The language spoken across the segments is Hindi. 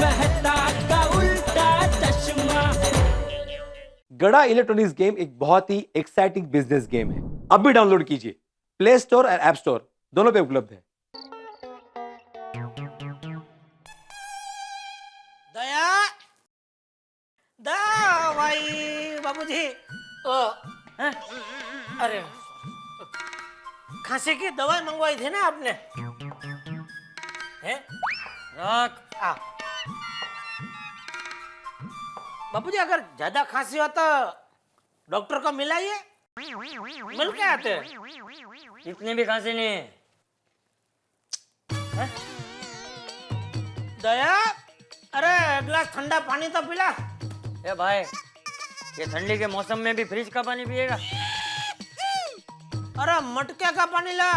मेहता का उल्टा चश्मा। गड़ा इलेक्ट्रॉनिक्स गेम एक बहुत ही एक्साइटिंग बिजनेस गेम है। अब भी डाउनलोड कीजिए, प्ले स्टोर और ऐप स्टोर दोनों पे उपलब्ध है। दया दा भाई बाबूजी ओ हैं? अरे खांसी की दवाई मंगवाई थी ना आपने हैं? रख आ बाबूजी, अगर ज्यादा खांसी हो तो डॉक्टर को मिलाइए, मिल के आते। इतनी भी खांसी नहीं है। दया अरे एक गिलास ठंडा पानी तो पिला। ए भाई, ये ठंडी के मौसम में भी फ्रिज का पानी पिएगा? अरे मटके का पानी ला,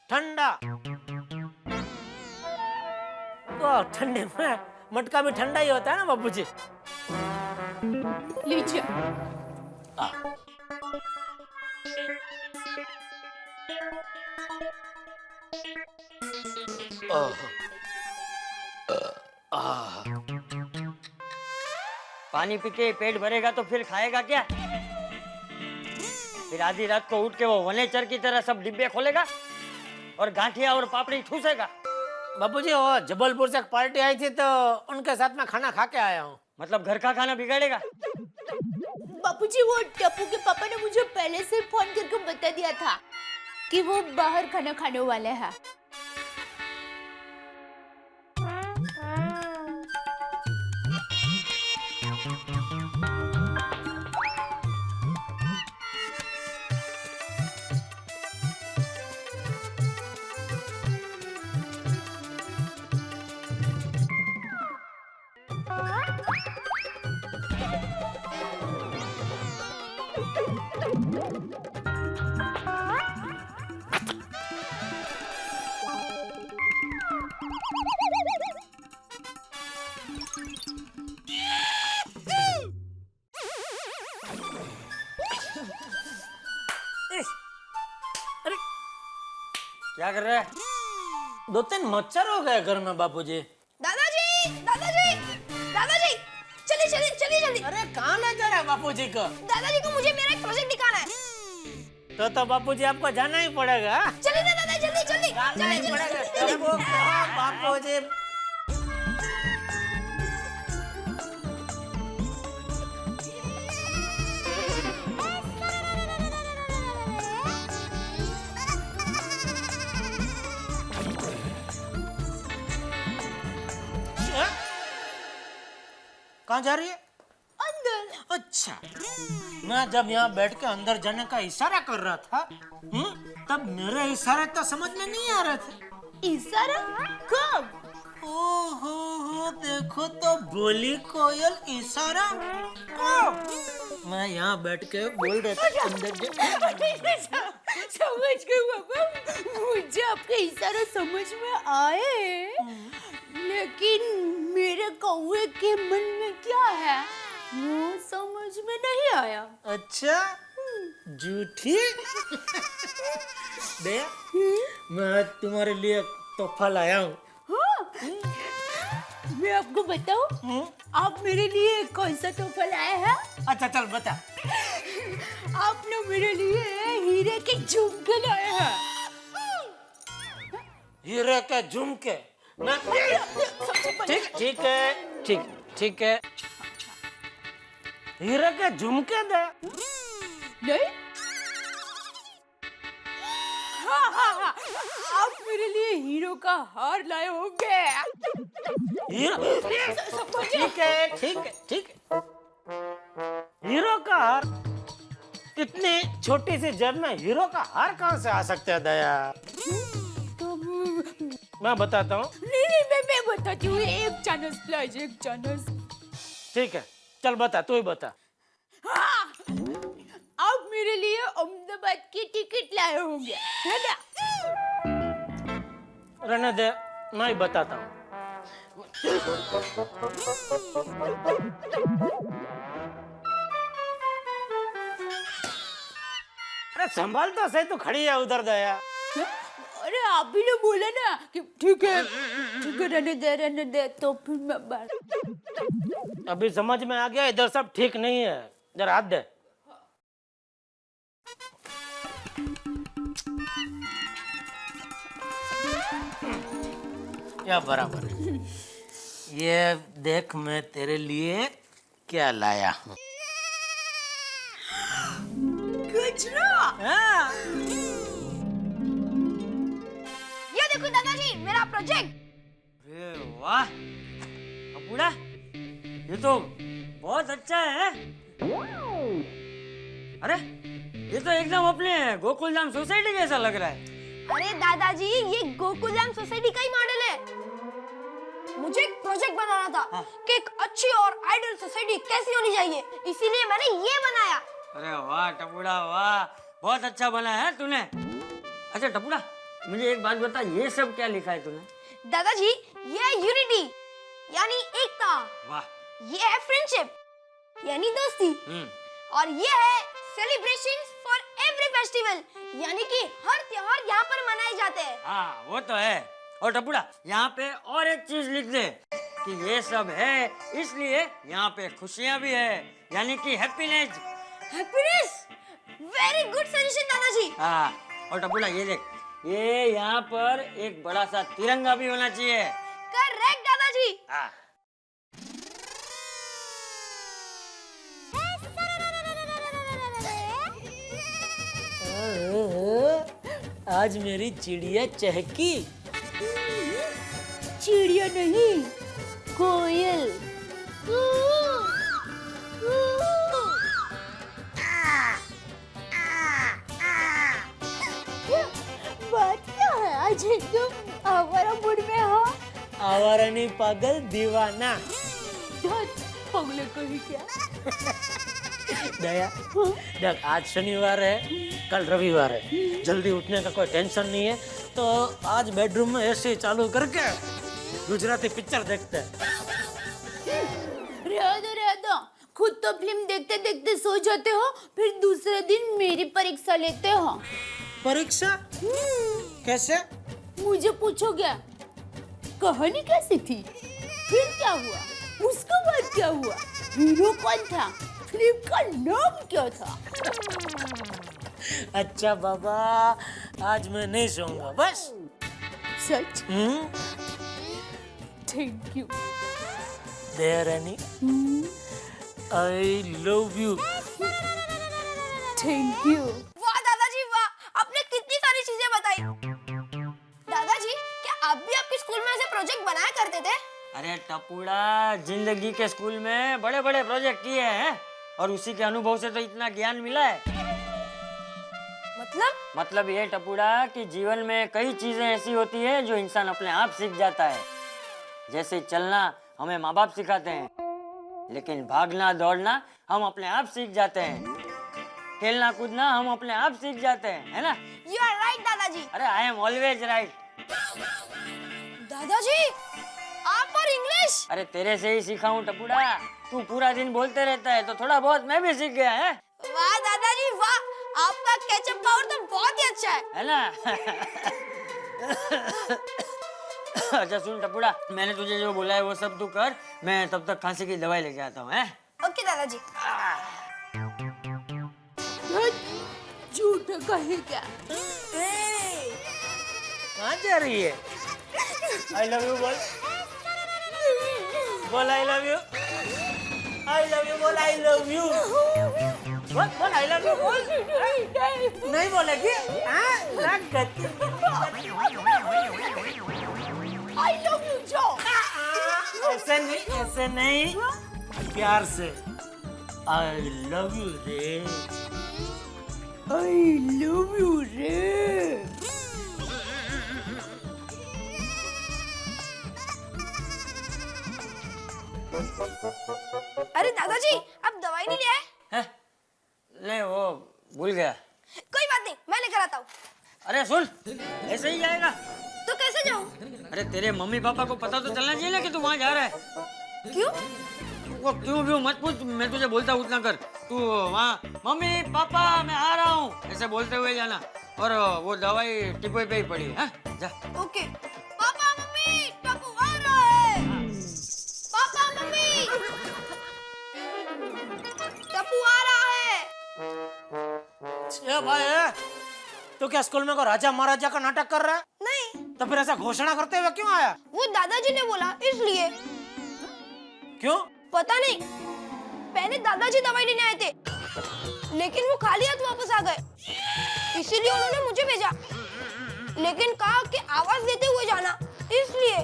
ठंडा। तो ठंडे में मटका भी ठंडा ही होता है ना बाबूजी। लीजिए। पानी पी के पेट भरेगा तो फिर खाएगा क्या? फिर आधी रात को उठ के वो वनेचर की तरह सब डिब्बे खोलेगा और गांठिया और पापड़ी ठूसेगा। बाबूजी वो जबलपुर से एक पार्टी आई थी तो उनके साथ में खाना खा के आया हूँ। मतलब घर का खाना बिगाड़ेगा? बापूजी, वो टप्पू के पापा ने मुझे पहले से फोन करके बता दिया था कि वो बाहर खाना खाने वाले हैं। अरे क्या कर रहा है? 2-3 मच्छर हो गए घर में बाबूजी। दादाजी, दादाजी, दादाजी, चलिए चलिए चलिए जल्दी। अरे कहाँ ले जा रहे हैं बाबूजी को? दादाजी को मुझे मेरा एक प्रोजेक्ट दिखाना है। तो बाबूजी आपको जाना ही पड़ेगा। चलिए ना दादा, जल्दी जल्दी जाना ही पड़ेगा। बाबूजी कहाँ जा रही है? अंदर। अच्छा, मैं जब यहाँ बैठ के अंदर जाने का इशारा कर रहा था, तब मेरे इशारे तो समझ में नहीं आ रहे थे। इशारा कब? ओहो देखो तो बोली कोयल इशारा कब? मैं यहाँ बैठ के बोल रहा था अंदर समझ गई पापा, मुझे आपके इशारे समझ में आए, लेकिन मेरे कौवे के मन में क्या है वो समझ में नहीं आया। अच्छा, झूठी। दे, मैं तुम्हारे लिए तोहफा लाया हूँ। मैं आपको बताऊं, आप मेरे लिए कौन सा तोहफा लाए हैं? अच्छा चल बता। आपने मेरे लिए हीरे के झुमके लाए हैं। हीरे के झुमके? मैं ठीक है, ठीक है। हीरे के झुमके दे। नहीं? हाँ, आप मेरे लिए हीरो का हार लाए होंगे। ठीक है। हीरो का हार? इतनी छोटी सी जेब में हीरो का हार कहाँ से आ सकता है दया? मैं बताता हूँ। नहीं, मैं बताती हूँ। एक चानस प्लीज, एक चानस। ठीक है, चल बता, तू ही बता। हाँ, आप मेरे लिए अहमदाबाद की टिकट लाए होंगे, है ना? रहने दे, मैं ही बताता हूँ। अरे संभाल तो सही, तो खड़ी है उधर दया। अरे आप ही ने बोला ना कि ठीक है रहने दे, तो फिर मैं बात। अभी समझ में आ गया, इधर सब ठीक नहीं है, इधर हाथ दे। या बराबर है। ये देख मैं तेरे लिए क्या लाया हूँ। गजरा। हाँ। ये देखो दादाजी, मेरा प्रोजेक्ट। अरे वाह अपूड़ा, ये तो बहुत अच्छा है। अरे ये तो एकदम अपने गोकुलधाम सोसाइटी जैसा लग रहा है। अरे दादाजी, ये गोकुलधाम सोसाइटी का ही मॉडल है। मुझे एक प्रोजेक्ट बनाना था कि एक अच्छी और आइडियल सोसाइटी कैसी होनी चाहिए, इसीलिए मैंने ये बनाया। अरे वाह टपुड़ा वाह, बहुत अच्छा बना है तूने। अच्छा टपुड़ा, मुझे एक बात बता, ये सब क्या लिखा है तूने? दादाजी, ये है यूनिटी यानी एकता, वाह। ये है फ्रेंडशिप यानी दोस्ती, और ये है सेलिब्रेशन फॉर एवरी फेस्टिवल यानी कि हर त्योहार यहाँ पर मनाए जाते हैं। हाँ वो तो है। और टपुड़ा, यहाँ पे और एक चीज लिख दे कि ये सब है इसलिए यहाँ पे खुशियाँ भी है, यानी कि happiness. Happiness, very good suggestion दादाजी। हाँ, और टपुड़ा ये देख, ये यहाँ पर एक बड़ा सा तिरंगा भी होना चाहिए। करेक्ट दादाजी। हाँ। आज मेरी चिड़िया चहकी। चिड़िया नहीं, कोयल। बात क्या है, आज एकदम आवारा मूड में हो। आवारा नहीं पागल, दीवाना। पगले कहीं क्या। दया, देख आज शनिवार है, कल रविवार है, जल्दी उठने का कोई टेंशन नहीं है, तो आज बेडरूम में एसी चालू करके गुजराती पिक्चर देखते हैं। रह दो, खुद तो फिल्म देखते देखते सो जाते हो, फिर दूसरे दिन मेरी परीक्षा लेते हो। परीक्षा? कैसे? मुझे पूछोगे कहानी कैसी थी, फिर क्या हुआ, उसके बाद क्या हुआ, हीरो कौन था, फिल्म का नाम क्या था। अच्छा बाबा, आज मैं नहीं सोऊंगा बस। सच? Thank you. देवरानी, I love you. Thank you. वाह दादाजी वाह, आपने कितनी सारी चीजें बताई। दादाजी, क्या आप भी आपके स्कूल में ऐसे प्रोजेक्ट बनाया करते थे? अरे टपुड़ा, जिंदगी के स्कूल में बड़े बड़े प्रोजेक्ट किए हैं और उसी के अनुभव से तो इतना ज्ञान मिला है। मतलब ये टपुड़ा कि जीवन में कई चीजें ऐसी होती है जो इंसान अपने आप सीख जाता है। जैसे चलना हमें माँ बाप सिखाते हैं, लेकिन भागना दौड़ना हम अपने आप सीख जाते हैं। खेलना कूदना हम अपने आप सीख जाते हैं, है ना? You are right दादाजी। अरे आई एम ऑलवेज राइट। दादाजी, आप और इंग्लिश? अरे तेरे से ही सीखा हूँ टपुड़ा, तू पूरा दिन बोलते रहता है तो थोड़ा बहुत मैं भी सीख गया है। वाह दादाजी वाह, आपका कैचअप पावर तो बहुत ही अच्छा है ना? अच्छा सुन टपुड़ा, मैंने तुझे जो बोला है वो सब तू कर, मैं तब तक खांसी की दवाई लेके आता हूँ। ओके दादाजी। झूठ कहे क्या। कहाँ जा रही है? आई लव यू बोल, बोल आई love you, I love you बोल, आई लव यू बोल, आई लव यू बोल। नहीं बोलेगी? आई लव यू जो। ऐसे नहीं, प्यार से आई लव यू रे। आई लव यू रे। अरे दादाजी, आप दवाई नहीं ले आए? नहीं वो भूल गया। कोई बात नहीं, मैं लेकर आता हूँ। अरे सुन, ऐसे ही जाएगा तो कैसे जाऊँ? अरे तेरे मम्मी पापा को पता तो चलना चाहिए ना कि तू वहाँ जा रहा है। क्यों? वो क्यों मत पूछ, मैं तुझे बोलता हूँ उतना कर। तू वहाँ मम्मी पापा मैं आ रहा हूँ ऐसे बोलते हुए जाना, और वो दवाई टिपोई पे ही पड़ी है। जा। ओके। पापा मम्मी टप्पू आ रहा है। पापा मम्मी टप्पू आ रहा है। ए भाई, तो क्या स्कूल में को राजा महाराजा का नाटक कर रहा है? नहीं, तो फिर ऐसा घोषणा करते हुए क्यों आया? वो दादाजी ने बोला इसलिए। क्यों? पता नहीं, पहले दादाजी दवाई लेने आए थे, लेकिन वो खाली हाथ वापस आ गए, इसीलिए उन्होंने मुझे भेजा, लेकिन कहा कि आवाज देते हुए जाना, इसलिए।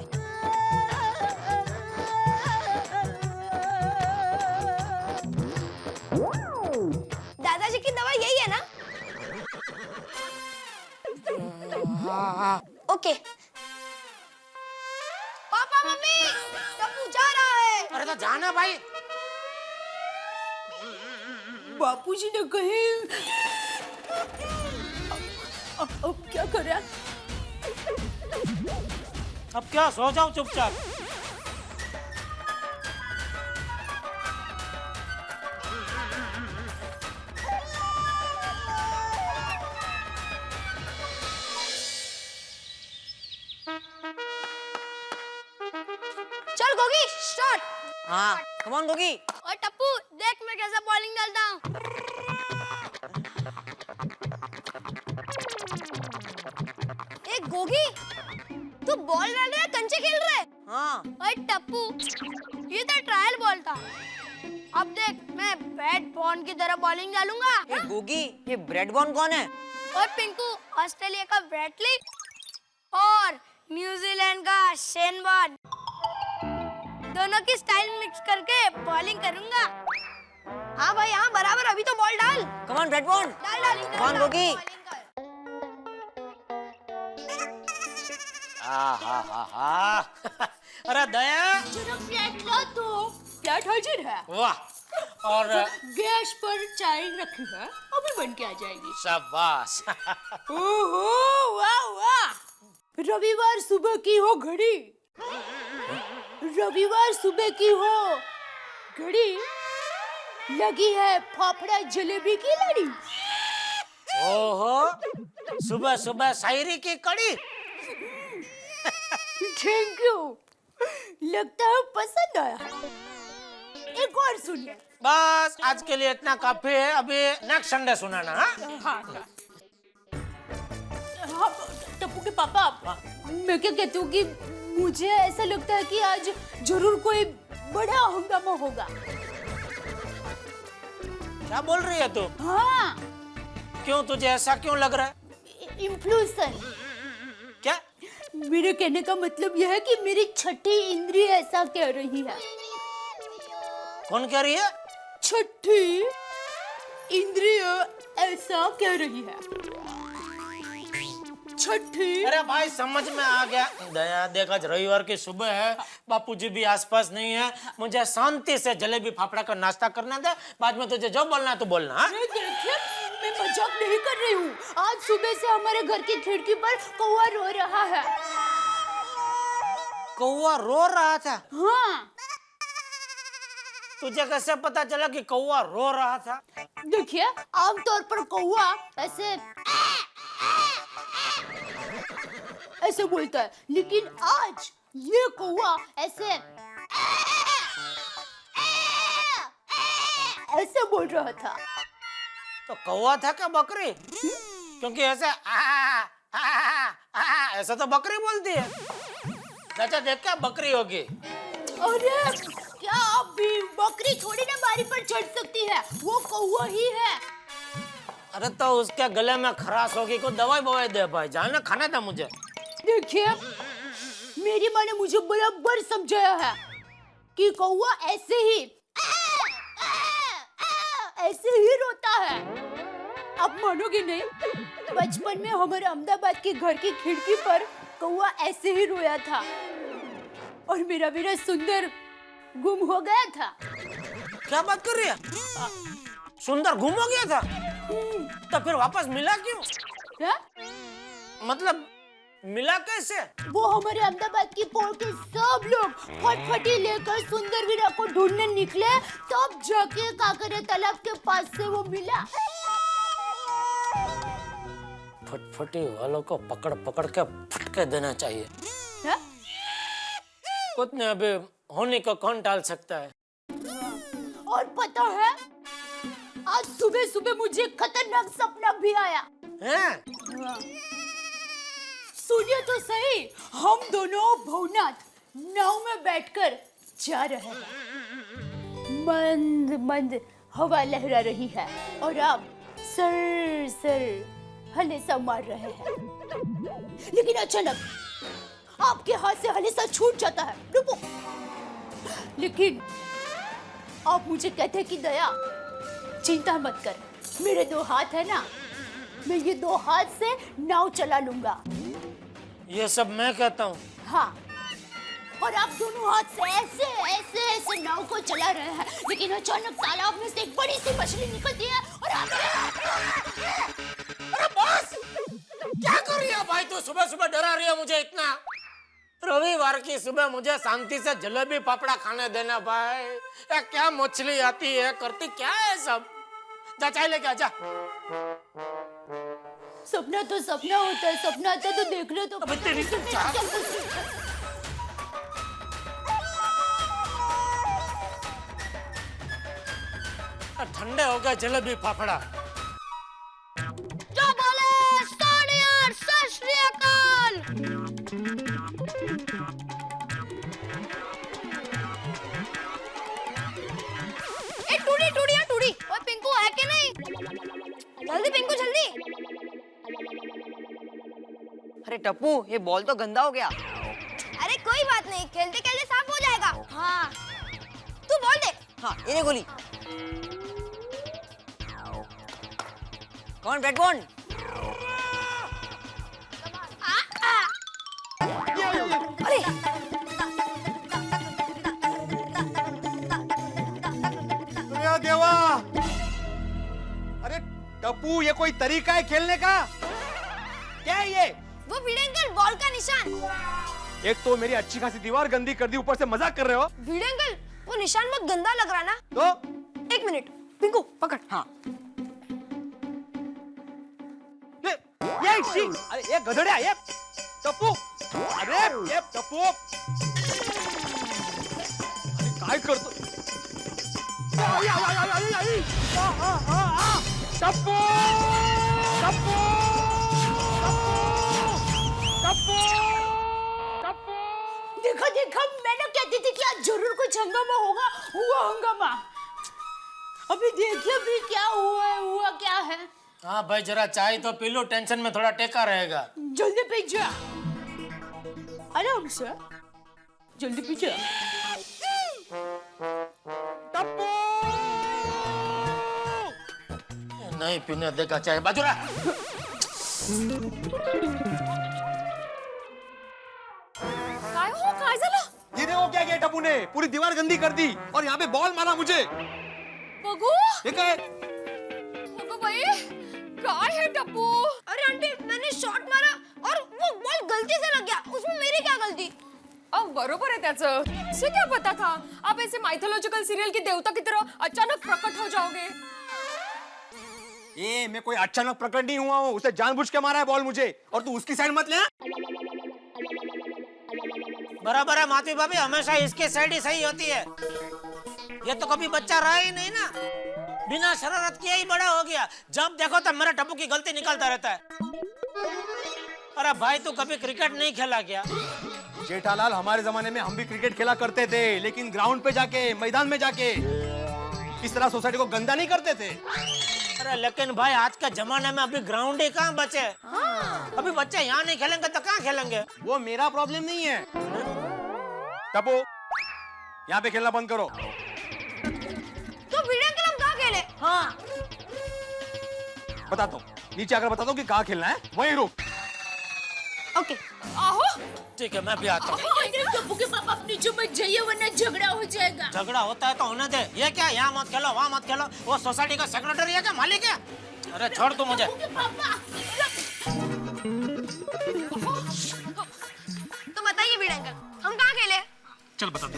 दादाजी की दवाई यही है ना? ओके। पापा मम्मी टप्पू जा रहा है। अरे तो जाना भाई। बापूजी ने कहे अब क्या करें? अब क्या, सो जाओ चुपचाप। चल गोगी स्टार्ट। हाँ, कम ऑन गोगी। और टप्पू देख मैं कैसा बॉलिंग डालता हूँ। एक गोगी, तू बॉल डाल रहा है, कंचे खेल रहा है? हाँ। और टप्पू, ये तो ट्रायल बॉल था। अब देख मैं बैट बॉल की तरह बॉलिंग डालूंगा। ए गोगी, ये ब्रेड बॉन कौन है? और पिंकू ऑस्ट्रेलिया का ब्रैडली और न्यूजीलैंड का शेन वॉर्न, दोनों की स्टाइल मिक्स करके बॉलिंग करूंगा। हाँ भाई हाँ, बराबर। अभी तो बॉल डाल। कम ऑन ब्रेड बॉन। डाल कौन गोगी? अरे दया, जरा प्लेट ला तो। प्लेट हाजिर है। वाह। और गैस पर चाय रखी है, अभी बन के आ जाएगी। शाबाश। ओहो वाह वाह। रविवार सुबह की हो घड़ी, रविवार सुबह की हो घड़ी, लगी है फाफड़ा जलेबी की लड़ी। ओहो, सुबह सुबह शायरी की कड़ी। थैंक यू, लगता है पसंद आया। एक और सुनिए। बस आज के लिए इतना काफी है, अभी नेक्स्ट संडे सुनाना। हाँ? हाँ, टप्पू के पापा, मैं क्या कहती हूँ कि मुझे ऐसा लगता है कि आज जरूर कोई बड़ा हंगामा होगा। क्या बोल रही है तू? हाँ, क्यों, तुझे ऐसा क्यों लग रहा है? इन्फ्लुएंसर। क्या? मेरे कहने का मतलब यह है कि मेरी छठी इंद्रिय ऐसा कह रही है। कौन कह रही है? छठी इंद्रिय ऐसा कह रही है। छठी। अरे भाई समझ में आ गया। दया देख, आज रविवार की सुबह है, बापूजी भी आसपास नहीं है, मुझे शांति से जलेबी फाफड़ा का नाश्ता करना दे, बाद में तुझे जो बोलना है तो बोलना। हाँ? देखिए, मैं मजाक नहीं कर रही हूँ। आज सुबह से हमारे घर की खिड़की पर कौवा रो रहा है। कौवा रो रहा था? हाँ। तुझे कैसे पता चला कि कौवा रो रहा था? देखिए, आमतौर पर कौवा ऐसे बोलता है, लेकिन आज ये कौवा ऐसे बोल रहा था। तो कौवा था क्या बकरी? क्योंकि ऐसे ऐसा तो बकरी बोलती है। चाचा देख, क्या बकरी होगी? अरे क्या अभी बकरी थोड़ी ना बारी पर चढ़ सकती है, वो कौवा ही है। अरे तो उसके गले में खराश होगी, कोई दवाई बवाई दे भाई, जाना खाना था मुझे। देखिए, मेरी माँ ने मुझे बराबर समझाया है कि कौवा ऐसे ही रोता है। अब मानोगे नहीं, बचपन में हमारे अहमदाबाद के घर की खिड़की पर कौवा ऐसे ही रोया था और मेरा सुंदर गुम हो गया था। क्या बात कर रही है? सुंदर गुम हो गया था? तो फिर वापस मिला क्यों? क्या? मतलब मिला कैसे? वो हमारे अहमदाबाद की पोल के सब लोग फटफटी लेकर सुंदर वीरा को ढूंढने निकले, तब जाके काकरे तालाब के पास से वो मिला। फटफटी वालों को पकड़ पकड़ के फटके देना चाहिए। हाँ? कुछ नहीं, अभी होने को कौन टाल सकता है। और पता है, आज सुबह सुबह मुझे खतरनाक सपना भी आया। हैं? सुनिए तो सही, हम दोनों भवनाथ नाव में बैठकर जा रहे हैं। मंद मंद हवा लहरा रही है और आप सर सर हलेसा मार रहे हैं। लेकिन अचानक आपके हाथ से हलेसा छूट जाता है। रुको, लेकिन आप मुझे कहते हैं कि दया चिंता मत कर, मेरे 2 हाथ है ना, मैं ये 2 हाथ से नाव चला लूंगा। ये सब मैं कहता हूँ। हाँ, और आप दोनों हाथ से ऐसे ऐसे ऐसे नाव को चला रहे हैं, लेकिन अचानक तालाब में से एक बड़ी सी मछली निकलती है और आप अरे बॉस, क्या कर रही है भाई तू? सुबह सुबह डरा रही है मुझे इतना। रविवार की सुबह मुझे शांति से जलेबी पापड़ा खाने देना भाई। या क्या मछली आती है, करती क्या है सब। जा चाय लेके आजा। सपना तो सपना होता है, सपना आता तो देखना तो। अबे तेरी तो चाह। ठंडे हो गए जलेबी फाफड़ा। जो बोले सोनियर सत श्री अकाल। ए टूडी टूडी है टूडी। ओए पिंकू है कि नहीं? जल्दी पिंकू जल्दी। अरे टप्पू, ये बॉल तो गंदा हो गया। अरे कोई बात नहीं, खेलते खेलते साफ हो जाएगा। हाँ, तू बोल दे। हाँ, ये ले गोली। कौन ब्रेड बॉन? अरे अरे देवा, अरे टप्पू, ये कोई तरीका है खेलने का? क्या है ये? वो भिड़े अंकल बॉल का निशान। एक तो मेरी अच्छी खासी दीवार गंदी कर दी, ऊपर से मजाक कर रहे हो। भिड़े अंकल, वो निशान बहुत गंदा लग रहा है ना। तो 1 मिनट, पिंकू पकड़। हाँ। अरे ये गधड़िया, ये टप्पू, अरे ये टप्पू, अरे काय करतो? टप्पू, टप्पू, टप्पू, टप्पू। देखो देखो, मैंने कहती थी कि आज जरूर कुछ हंगामा होगा। हुआ हंगामा। अभी देखिए भी क्या हुआ है, हुआ क्या है। हाँ भाई, जरा चाय तो पी लो, टेंशन में थोड़ा टेका रहेगा। जल्दी पी जा, आराम से, जल्दी पी जा। नहीं पीने देगा चाय, बाजूरा। काय झालं? ये देखो क्या किया टप्पू ने, पूरी दीवार गंदी कर दी और यहाँ पे बॉल मारा मुझे। बघू, ये क्या है? बघू भाई, काय है टप्पू? अरे आंटी, मैंने शॉट मारा और वो बॉल गलती से लग गया, उसमें मेरी क्या गलती? अब बरोबर है त्याचं। उसे क्या पता था आप ऐसे माइथोलॉजिकल सीरियल की देवता की तरह अचानक प्रकट हो जाओगे। ये मैं कोई अचानक प्रकट नहीं हुआ हूँ, उसे जानबूझ के मारा है बॉल मुझे, और तू उसकी साइड मत ले। बराबर है माती भाभी, हमेशा इसके साइड ही सही होती है। ये तो कभी बच्चा रहा ही नहीं ना, बिना शरारत किए ही बड़ा हो गया। जब देखो तब मेरे टप्पू की गलती निकालता रहता है। अरे भाई, तू कभी क्रिकेट नहीं खेला क्या? जेठालाल, हमारे जमाने में हम भी क्रिकेट खेला करते थे, लेकिन ग्राउंड पे जाके, मैदान में जाके। इस तरह सोसाइटी को गंदा नहीं करते थे। अरे लेकिन भाई, आज के जमाने में अभी ग्राउंड ही कहाँ बचे। अभी बच्चे यहाँ नहीं खेलेंगे तो कहाँ खेलेंगे? वो मेरा प्रॉब्लम नहीं है। टप्पू, यहाँ पे खेलना बंद करो। तो भिड़े अंकल, हम कहाँ खेले? हाँ। बताता हूँ, नीचे आकर बताता हूँ कि कहाँ खेलना है, वहीं रुक। ओके। आहो, ठीक है, मैं भी आता हूँ। टप्पू के पापा, आप नीचे मत जाइए वरना झगड़ा हो जाएगा। झगड़ा होता है तो होने दे। ये क्या, यहाँ मत खेलो, वहाँ मत खेलो। वो सोसाइटी का सेक्रेटरी है क्या, मालिक है? अरे छोड़ तू मुझे। तो बताइए भिड़े अंकल, हम कहाँ खेले? चल बता दे।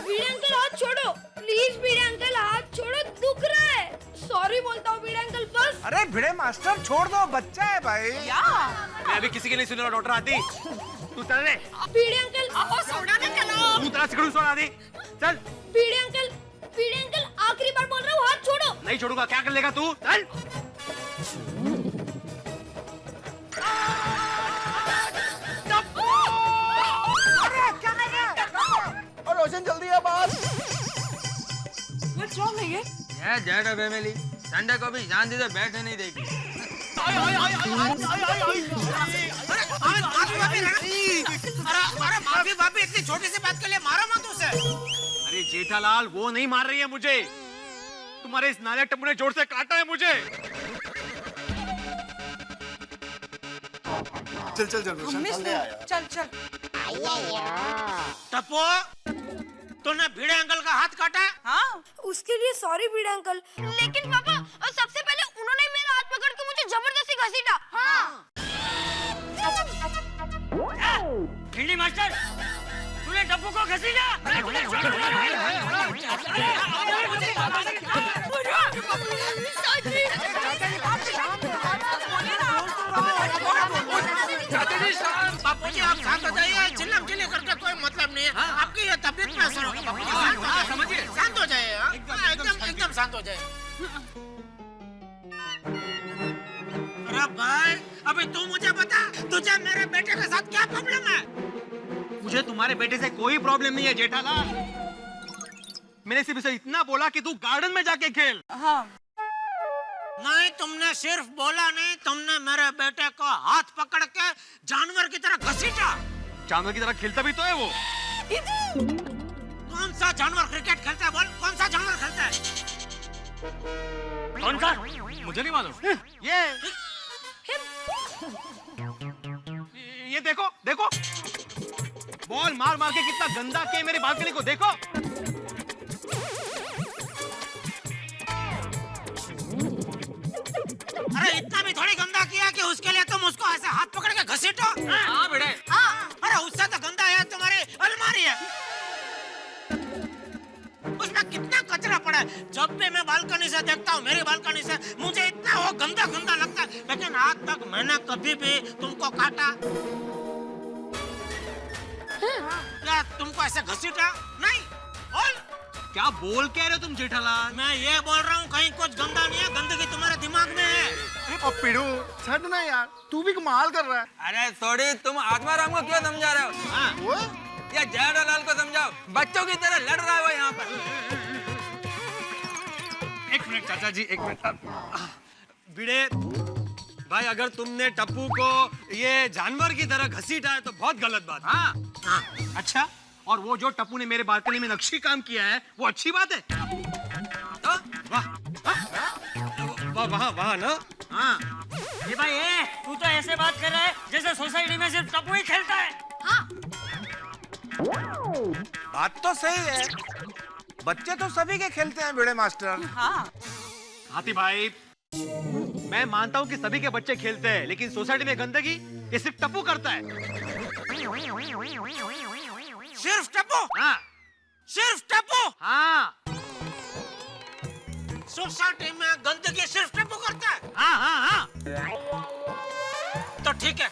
भिड़े अंकल, हाथ छोड़ो प्लीज। भिड़े अंकल, हाथ छोड़ो, दुख रहा है। सॉरी बोलता हूँ भिड़े अंकल बस। अरे भिड़े मास्टर छोड़ दो, बच्चा है भाई। मैं अभी किसी के नहीं सुन रहा डॉक्टर आदि। तू चल रे। भिड़े अंकल आपको सोडा ना चलो। तू तेरा सिगरेट सुन आदि। चल। भिड़े अंकल आखिरी बार बोल रहा हूँ, हाथ छोड़ो। नहीं छोड़ूंगा, क्या कर लेगा तू? चल। और रोशन जल्दी आ बस। ये जेड फैमिली संडे को भी शांति से बैठने नहीं देगी। अरे माफी भाभी इतनी छोटी सी बात के लिए मारो मत उसे। अरे जेठालाल, वो नहीं मार रही है मुझे, तुम्हारे इस नाले टप्पू ने जोर से काटा है मुझे। चल चल चल रोशन, चल टप्पू, तूने भिड़े अंकल का हाथ काटा? हाँ उसके लिए सॉरी भिड़े अंकल। लेकिन पापा सबसे पहले उन्होंने मेरा हाथ पकड़ के मुझे जबरदस्ती घसीटा। हाँ भिंडी मास्टर, तूने टप्पू को घसीटा। बापूजी आप शांत हो जाइए, चिल्लम चिल्ली करके कोई मतलब नहीं है। आपकी ये तबीयत में असर होगा बापूजी। समझिए, शांत हो जाइए। एकदम शांत हो जाइए। अरे भाई, अभी तू मुझे बता, तुझे मेरे बेटे के साथ क्या प्रॉब्लम है? मुझे तुम्हारे बेटे से कोई प्रॉब्लम नहीं है जेठालाल। मैंने सिर्फ इसे इतना बोला कि तू गार्डन में जाके खेल। नहीं, तुमने सिर्फ बोला नहीं, तुमने मेरे बेटे को हाथ पकड़ के जानवर की तरह घसीटा। जानवर की तरह खेलता भी तो है वो। कौन सा जानवर क्रिकेट खेलता है? बोल, कौन सा जानवर खेलता है? कौन सा? मुझे नहीं मालूम। ये देखो देखो, बॉल मार मार के कितना गंदा किया मेरी बालकनी को, देखो। अरे इतना भी थोड़ी गंदा किया कि उसके लिए तुम उसको ऐसे हाथ पकड़ के घसीटो। हाँ बेटे। अरे उससे तो गंदा है तुम्हारी अलमारी है, उसमें कितना कचरा पड़ा है। जब भी मैं बालकनी से देखता हूँ, मेरी बालकनी से, मुझे इतना वो गंदा गंदा लगता है। लेकिन आज तक मैंने कभी भी तुमको काटा या तुमको ऐसे घसीटा नहीं। बोल, क्या बोल कह रहे हो तुम जेठालाल? मैं ये बोल रहा हूँ कहीं कुछ गंदा नहीं है, गंदगी तुम्हारे दिमाग में है। अब पिड़ू छड़ ना यार, तू भी कमाल कर रहा है। अरे थोड़ी तुम आत्माराम को क्यों समझा रहे हो? हाँ? वो या जेठालाल को समझाओ, बच्चों की तरह लड़ रहा है वो यहाँ पर। एक मिनट चाचा जी, एक मिनट। भिड़े भाई, अगर तुमने टप्पू को ये जानवर की तरह घसीटा है तो बहुत गलत बात है। हाँ। अच्छा, और वो जो टप्पू ने मेरे बालकनी में नक्शी काम किया है वो अच्छी बात है? तो वाह वाह वाह वाह ना। हाँ ये भाई, तू तो ऐसे बात कर रहा है जैसे सोसाइटी में सिर्फ टप्पू ही खेलता है। हाँ बात तो सही है, बच्चे तो सभी के खेलते हैं भिड़े मास्टर। हाथी भाई, मैं मानता हूँ कि सभी के बच्चे खेलते हैं, लेकिन सोसाइटी में गंदगी ये सिर्फ टप्पू करता है। सिर्फ टप्पू? हाँ सिर्फ टप्पू? हाँ सोसाइटी में गंदगी सिर्फ टप्पू करता है? हाँ हाँ हाँ। तो ठीक है,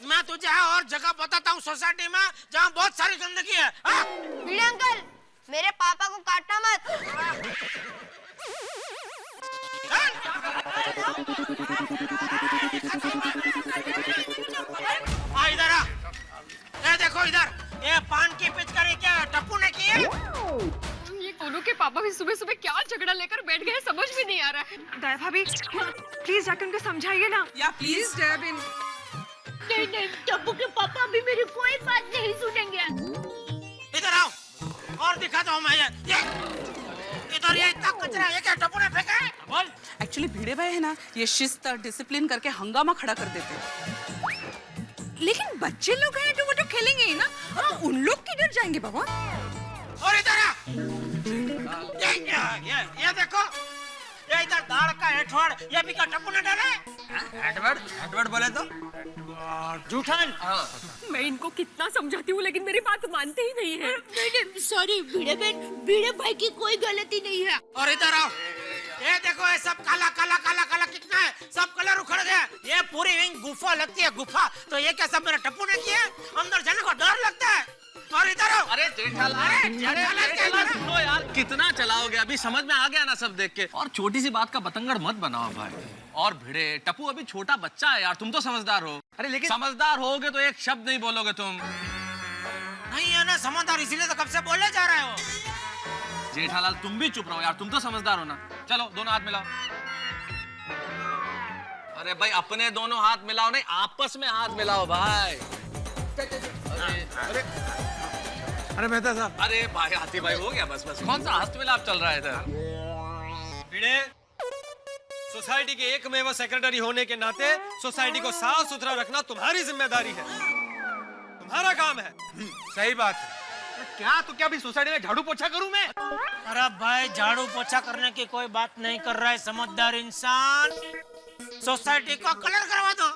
मैं तुझे और जगह बताता हूँ सोसाइटी में जहाँ बहुत सारी गंदगी है। हाँ? भिड़े अंकल, मेरे पापा को काटना मत। इधर आ। ये देखो इधर, ये पान की पिचकारी क्या टप्पू ने की है? ये कोलू के पापा भी सुबह सुबह क्या झगड़ा लेकर बैठ गए, समझ में नहीं आ रहा है। दया भाभी प्लीज जाकर उनको समझाइए ना। या प्लीज डेविन। नहीं, टप्पू के पापा भी मेरी कोई बात नहीं सुनेंगे। इधर आओ और दिखाता हूँ मैं ये इधर ये इतना कचरा है, क्या टप्पू ने फेंका है? बोल। एक्चुअली भिड़े भाई है ना, ये शिस्त और डिसिप्लिन करके हंगामा खड़ा कर देते हैं। लेकिन बच्चे लोग हैं जो वो तो खेलेंगे ही ना, अब उन लोग किधर जाएंगे बाबा? और इधर आ। ये देखो, ये इधर दाढ़ का एठवाड़, ये भी का टप्पू ने डाला है। एडवर्ड बोले तो जूठन। मैं इनको कितना समझाती हूँ लेकिन मेरी बात मानते ही नहीं है। सॉरी भिड़े बहन, भिड़े भाई की कोई गलती नहीं है। और इधर आओ, ये देखो ये सब काला काला काला काला कितना है, सब कलर उखड़ गया। ये पूरी विंग गुफा लगती है, गुफा। तो ये क्या सब मेरे टप्पू ने किया? अंदर जाने को डर लगता है। और इधर आओ। अरे जेठालाल सुनो यार, कितना चलाओगे? अभी समझ में आ गया ना सब देख के। और छोटी सी बात का बतंगड़ मत बनाओ भाई। और भिड़े, टप्पू अभी छोटा बच्चा है यार, तुम तो समझदार हो। अरे लेकिन समझदार होगे तो एक शब्द नहीं बोलोगे तुम। नहीं है ना समझदार, इसीलिए तो कब से बोले जा रहे हो। जेठालाल तुम भी चुप रहो यार, तुम तो समझदार हो ना। चलो दोनों हाथ मिलाओ। अरे भाई अपने दोनों हाथ मिलाओ नहीं, आपस में हाथ मिलाओ भाई। अरे मेहता साहब, अरे भाई हाथी भाई हो गया, बस बस। कौन सा हाथ मिलाप चल रहा है इधर? भिड़े, सोसाइटी के एकमेव सेक्रेटरी होने के नाते सोसाइटी को साफ सुथरा रखना तुम्हारी जिम्मेदारी है, तुम्हारा काम है। सही बात है। क्या तो क्या भी सोसाइटी में झाड़ू पोछा करूं मैं? अरे भाई झाड़ू पोछा करने की कोई बात नहीं कर रहा है समझदार इंसान। सोसाइटी को कलर करवा दो।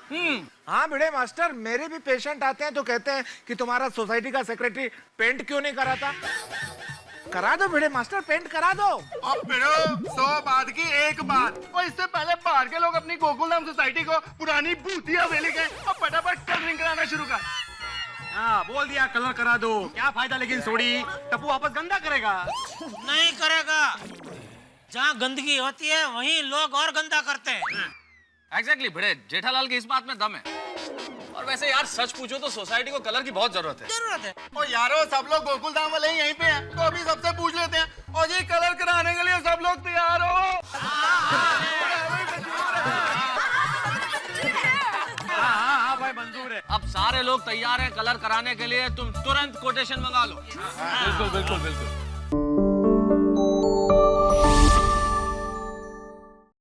हाँ भिड़े मास्टर, मेरे भी पेशेंट आते हैं तो कहते हैं कि तुम्हारा सोसाइटी का सेक्रेटरी पेंट क्यों नहीं कराता। करा दो भिड़े मास्टर, पेंट करा दो। अब भिड़ो 100 बात की एक बात। और इससे पहले बाहर के लोग अपनी गोकुलधाम सोसाइटी को पुरानी भूतिया हवेली के और फटाफट कलरिंग कराना शुरू कर। हाँ बोल दिया कलर करा दो, क्या फायदा लेकिन सोडी, टप्पू वापस गंदा करेगा। नहीं करेगा, जहाँ गंदगी होती है वहीं लोग और गंदा करते हैं। एग्जैक्टली भिड़े, जेठालाल की इस बात में दम है। और वैसे यार सच पूछो तो सोसाइटी को कलर की बहुत जरूरत है। जरूरत है। और यारो सब लोग गोकुलधाम वाले यहीं पे हैं, तो अभी सबसे पूछ लेते हैं। और ये कलर कराने के लिए सब लोग तैयार हो? हाँ भाई मंजूर है। अब सारे लोग तैयार हैं कलर कराने के लिए, तुम तुरंत कोटेशन मंगा लो। बिल्कुल बिल्कुल बिल्कुल।